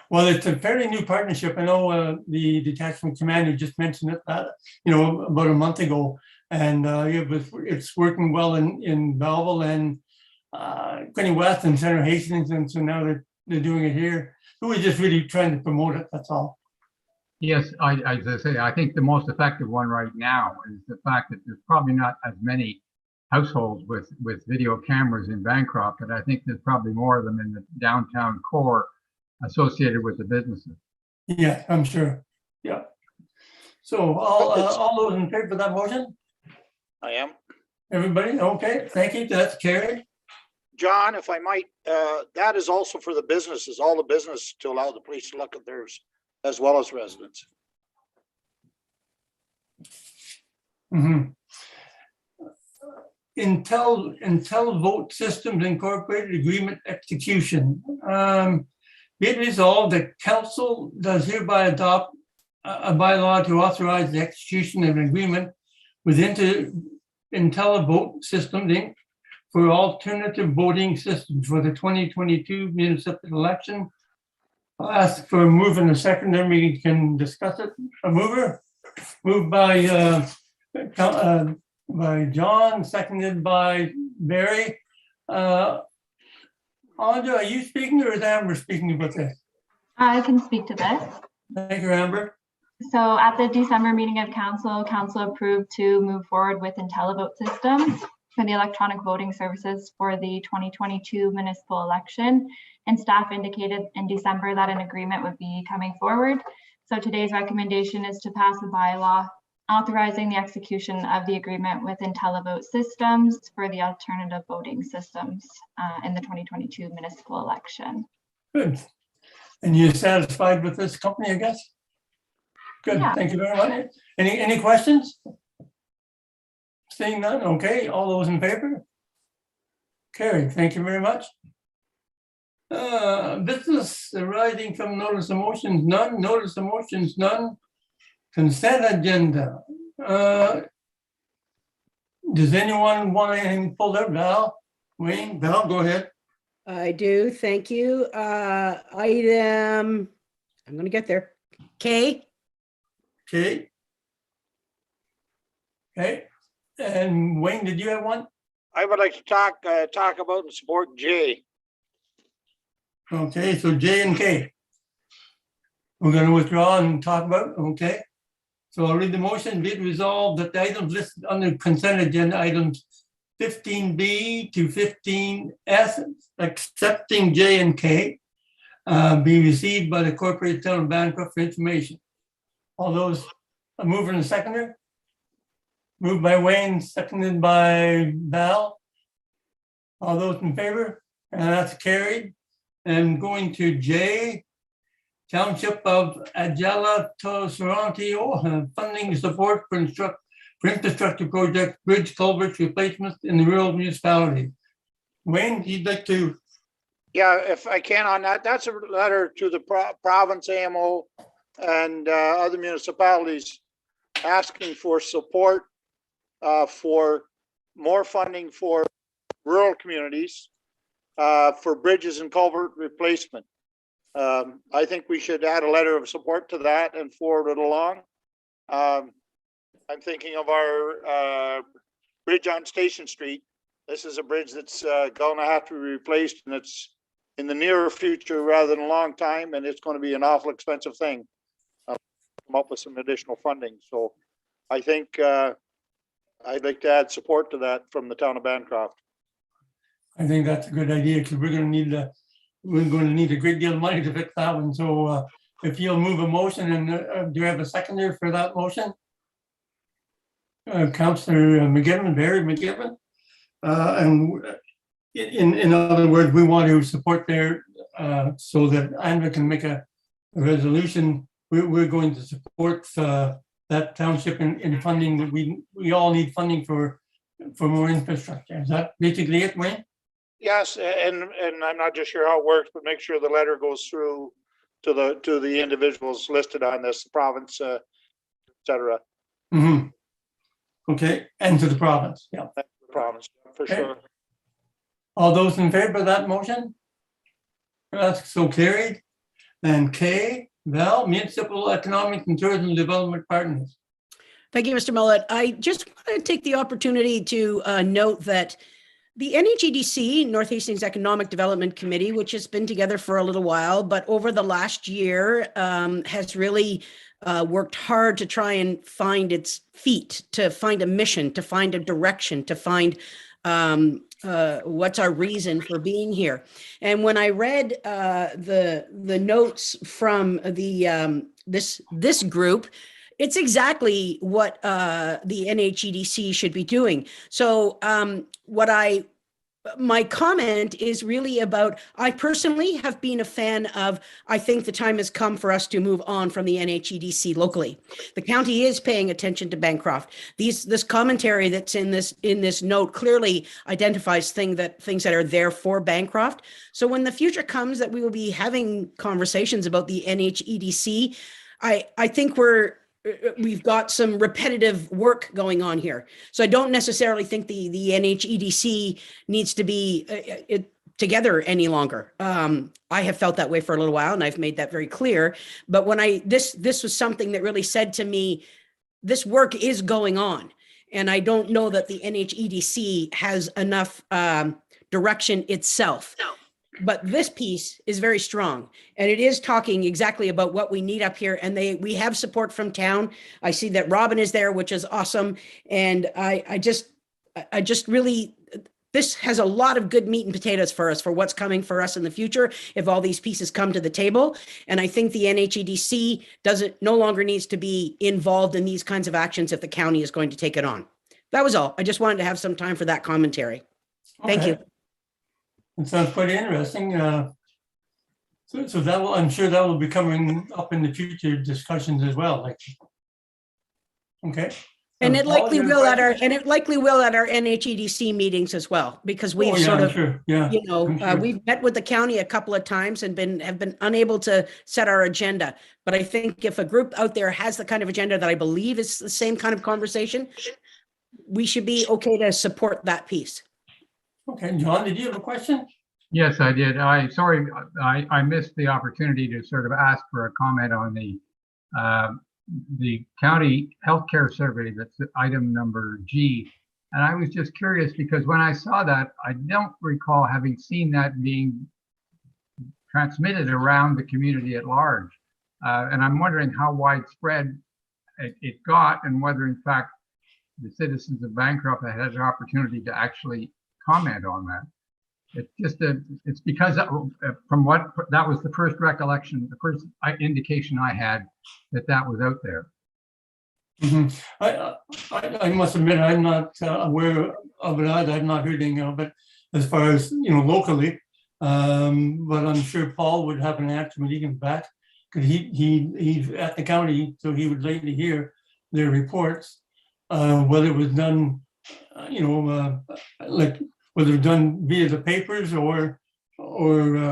Well, it's a fairly new partnership. I know the detachment commander just mentioned it, about a month ago, and it's working well in Belleville and PECUNIARY West and Center Hastings, and so now they're doing it here. So we're just really trying to promote it. That's all. Yes, as I say, I think the most effective one right now is the fact that there's probably not as many households with video cameras in Bancroft, and I think there's probably more of them in the downtown core associated with the businesses. Yeah, I'm sure. Yeah. So all those in favor of that motion? I am. Everybody? Okay, thank you. That's carried. John, if I might, that is also for the businesses, all the business to allow the police to look at theirs as well as residents. Mm-hmm. Intel Vote Systems Incorporated Agreement Execution. Be it resolved that council does hereby adopt a bylaw to authorize the execution of an agreement with Intel Vote Systems Inc. for alternative voting systems for the 2022 municipal election. I'll ask for a move and a second, then we can discuss it. A mover, moved by John, seconded by Barry. Anja, are you speaking or is Amber speaking about this? I can speak to this. Thank you, Amber. So at the December meeting of council approved to move forward with IntelliVote systems for the electronic voting services for the 2022 municipal election. And staff indicated in December that an agreement would be coming forward. So today's recommendation is to pass a bylaw authorizing the execution of the agreement with IntelliVote systems for the alternative voting systems in the 2022 municipal election. Good. And you're satisfied with this company, I guess? Good, Yeah. Thank you very much. Any questions? Seeing none, okay, all those in favor? Carried, thank you very much. Business arising from notice of motions, none. Notice of motions, none. Consent agenda. Does anyone want anything pulled up? Val, Wayne, Val, go ahead. I do, thank you. Item, I'm gonna get there. K. Okay. Okay, and Wayne, did you have one? I would like to talk about and support J. Okay, so J and K. We're going to withdraw and talk about, okay? So I'll read the motion. Be it resolved that the items listed under consent agenda, items 15B to 15S, accepting J and K, be received by the Corporate Town of Bancroft for information. All those, a mover and a seconder? Moved by Wayne, seconded by Val. All those in favor? And that's carried. And going to J, Township of Ajala to Sorrento, funding support for infrastructure projects, bridge culverts replacements in the rural municipality. Wayne, you'd like to? Yeah, if I can on that, that's a letter to the province AMO and other municipalities asking for support for more funding for rural communities for bridges and culvert replacement. I think we should add a letter of support to that and forward it along. I'm thinking of our bridge on Station Street. This is a bridge that's going to have to be replaced, and it's in the near future rather than a long time, and it's going to be an awful expensive thing. Come up with some additional funding. So I think I'd like to add support to that from the town of Bancroft. I think that's a good idea because we're going to need a great deal of money to fix that one. So if you'll move a motion, and do you have a seconder for that motion? Councillor McGibbon, Barry McGibbon. And in other words, we want to support there so that Andrea can make a resolution. We're going to support that township in funding that we all need funding for more infrastructure. Is that basically it, Wayne? Yes, and I'm not just sure how it works, but make sure the letter goes through to the individuals listed on this, the province, et cetera. Mm-hmm. Okay, and to the province, yeah. The province, for sure. All those in favor of that motion? That's so carried. And K, Val, Municipal Economic and Tourism Development Partners. Thank you, Mr. Mullet. I just want to take the opportunity to note that the NHEDC, North Hastings Economic Development Committee, which has been together for a little while, but over the last year has really worked hard to try and find its feet, to find a mission, to find a direction, to find what's our reason for being here? And when I read the notes from the this group, it's exactly what the NHEDC should be doing. So my comment is really about, I personally have been a fan of, I think the time has come for us to move on from the NHEDC locally. The county is paying attention to Bancroft. This commentary that's in this note clearly identifies things that are there for Bancroft. So when the future comes that we will be having conversations about the NHEDC, I think we've got some repetitive work going on here. So I don't necessarily think the NHEDC needs to be together any longer. I have felt that way for a little while, and I've made that very clear. But when this was something that really said to me, this work is going on. And I don't know that the NHEDC has enough direction itself. But this piece is very strong, and it is talking exactly about what we need up here. And we have support from town. I see that Robin is there, which is awesome. And I just really, this has a lot of good meat and potatoes for us, for what's coming for us in the future if all these pieces come to the table. And I think the NHEDC no longer needs to be involved in these kinds of actions if the county is going to take it on. That was all. I just wanted to have some time for that commentary. Thank you. It sounds pretty interesting. So that will, I'm sure that will be coming up in the future discussions as well. Okay. And it likely will at our NHEDC meetings as well, because we've we've met with the county a couple of times and have been unable to set our agenda. But I think if a group out there has the kind of agenda that I believe is the same kind of conversation, we should be okay to support that piece. Okay, John, did you have a question? Yes, I did. I missed the opportunity to sort of ask for a comment on the county healthcare survey. That's item number G. And I was just curious because when I saw that, I don't recall having seen that being transmitted around the community at large. And I'm wondering how widespread it got, and whether in fact the citizens of Bancroft had an opportunity to actually comment on that. It's because from what that was the first recollection, the first indication I had that was out there. Mm-hmm. I must admit I'm not aware of it either. I've not heard anything of it as far as locally, but I'm sure Paul would have an answer when he comes back, because he's at the county, so he would likely hear their reports. Whether it was done, whether it was done via the papers or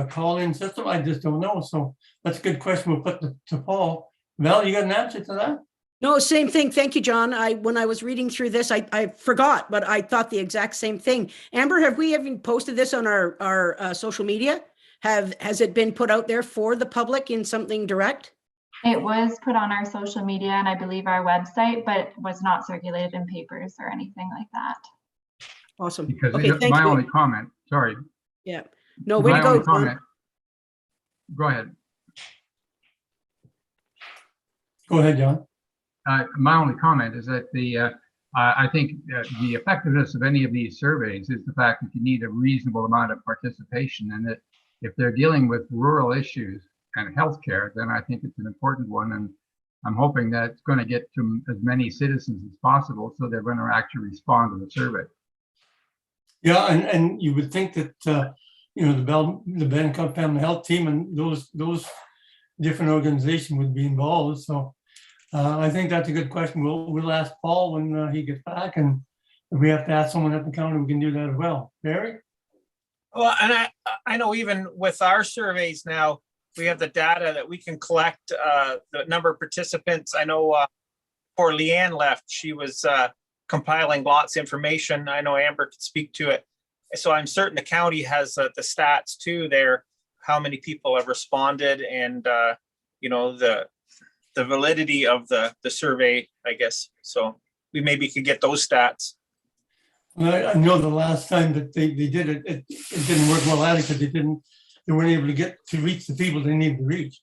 call-in system, I just don't know. So that's a good question we'll put to Paul. Val, you got an answer to that? No, same thing. Thank you, John. When I was reading through this, I forgot, but I thought the exact same thing. Amber, have we even posted this on our social media? Has it been put out there for the public in something direct? It was put on our social media and I believe our website, but it was not circulated in papers or anything like that. Awesome. Because okay, my only comment, sorry. Yeah. No, way to go. Comment, go ahead. Go ahead, John. My only comment is that I think the effectiveness of any of these surveys is the fact that you need a reasonable amount of participation, and that if they're dealing with rural issues and healthcare, then I think it's an important one. And I'm hoping that it's going to get to as many citizens as possible, so they're going to actually respond to the survey. Yeah, and you would think that the Bancroft Family Health Team and those different organizations would be involved. So I think that's a good question. We'll ask Paul when he gets back, and if we have to ask someone at the county, we can do that as well. Barry? Well, and I know even with our surveys now, we have the data that we can collect the number of participants. I know before Leanne left, she was compiling lots of information. I know Amber could speak to it. So I'm certain the county has the stats too there, how many people have responded, and the validity of the survey, I guess. So we maybe could get those stats. I know the last time that they did it, it didn't work well out because they weren't able to reach the people they needed to reach.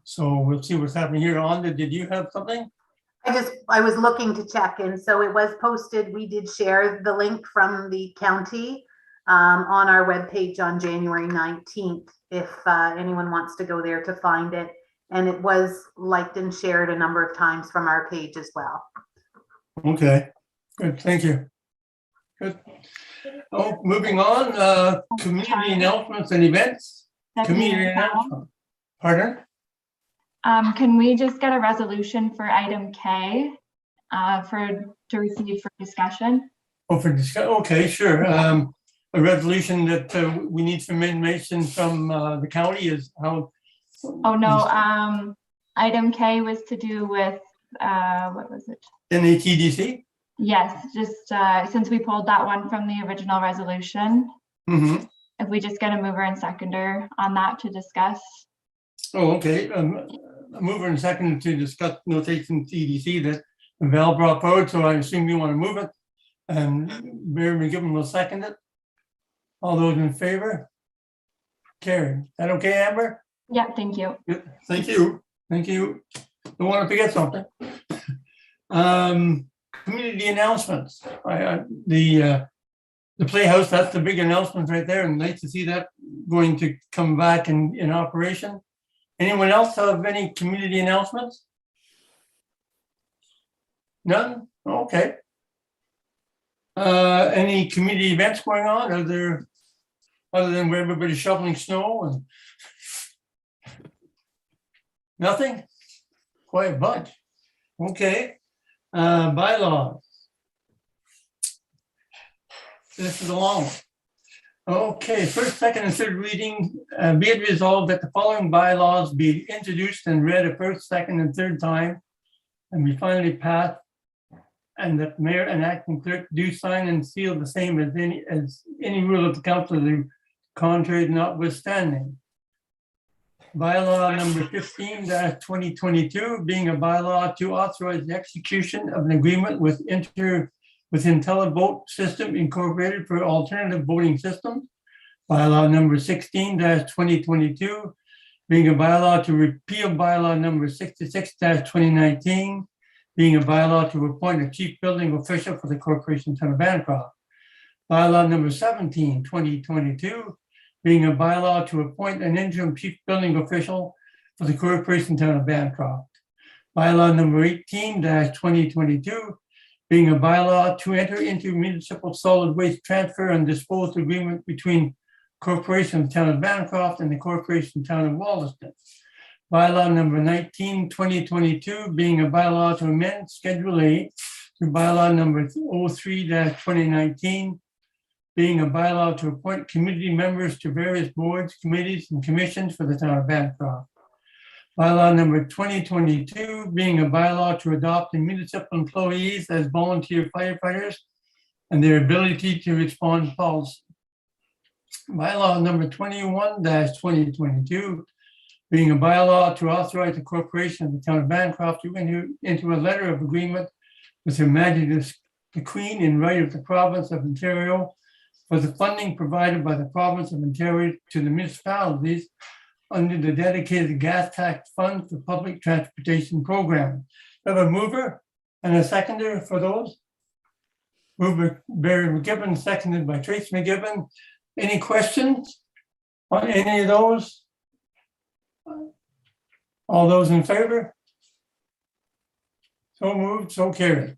So we'll see what's happening here. Onda, did you have something? I was looking to check, and so it was posted. We did share the link from the county on our webpage on January 19th, if anyone wants to go there to find it. And it was liked and shared a number of times from our page as well. Okay, good, thank you. Good. Oh, moving on, community announcements and events. Community announcement. Pardon? Can we just get a resolution for item K to receive for discussion? Oh, for discussion, okay, sure. A resolution that we need some information from the county is how. Oh, no, item K was to do with, what was it? NATDC? Yes, just since we pulled that one from the original resolution, if we just get a mover and seconder on that to discuss. Oh, okay. A mover and seconder to discuss notation TDC that Val brought forward, so I assume you want to move it. And Barry McGibbon will second it. All those in favor? Carried. Is that okay, Amber? Yeah, thank you. Good. Thank you. Thank you. Don't want to forget something. Community announcements. The Playhouse, that's the big announcement right there, and nice to see that going to come back in operation. Anyone else have any community announcements? None? Okay. Any community events going on? Are there, other than where everybody's shoveling snow and nothing? Quite a bunch. Okay. Bylaws. This is a long one. Okay, first, second, and third reading, be it resolved that the following bylaws be introduced and read a first, second, and third time, and be finally passed, and that mayor and acting clerk do sign and seal the same as any rule of the council, the contrary notwithstanding. Bylaw number 15-2022, being a bylaw to authorize the execution of an agreement with IntelliVote System Incorporated for alternative voting systems. Bylaw number 16-2022, being a bylaw to repeal bylaw number 66-2019, being a bylaw to appoint a chief building official for the corporation town of Bancroft. Bylaw number 17-2022, being a bylaw to appoint an interim chief building official for the corporation town of Bancroft. Bylaw number 18-2022, being a bylaw to enter into municipal solid waste transfer and disposal agreement between Corporation of Town of Bancroft and the Corporation Town of Wollaston. Bylaw number 19-2022, being a bylaw to amend Schedule A to bylaw number 03-2019, being a bylaw to appoint community members to various boards, committees, and commissions for the Town of Bancroft. Bylaw number 2022, being a bylaw to adopt the municipal employees as volunteer firefighters and their ability to respond calls. Bylaw number 21-2022, being a bylaw to authorize the corporation of the Town of Bancroft to enter into a letter of agreement with Her Majesty the Queen in right of the province of Ontario for the funding provided by the province of Ontario to the municipalities under the dedicated gas tax fund for public transportation program. We have a mover and a seconder for those. Mover Barry McGibbon, seconded by Trace McGibbon. Any questions on any of those? All those in favor? So moved, so carried.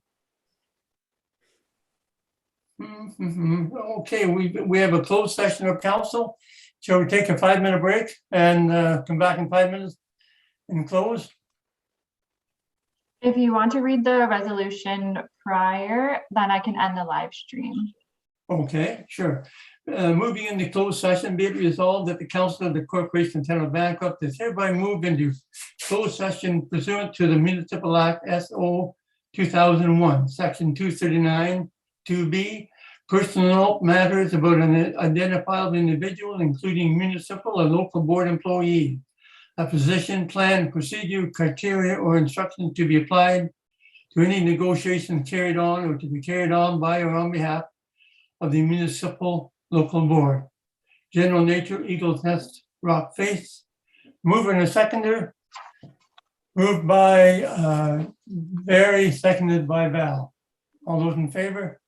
Okay, we have a closed session of council. Shall we take a 5-minute break and come back in 5 minutes and close? If you want to read the resolution prior, then I can end the live stream. Okay, sure. Moving into closed session, be it resolved that the council of the corporation of Town of Bancroft is hereby moved into closed session pursuant to the Municipal Act SO 2001, Section 239, 2B, personal matters about an identifiable individual, including municipal or local board employee, a position, plan, procedure, criteria, or instructions to be applied to any negotiation carried on or to be carried on by or on behalf of the municipal local board. General nature, Eagle's Nest, Rock Face. Mover and a seconder. Moved by Barry, seconded by Val. All those in favor?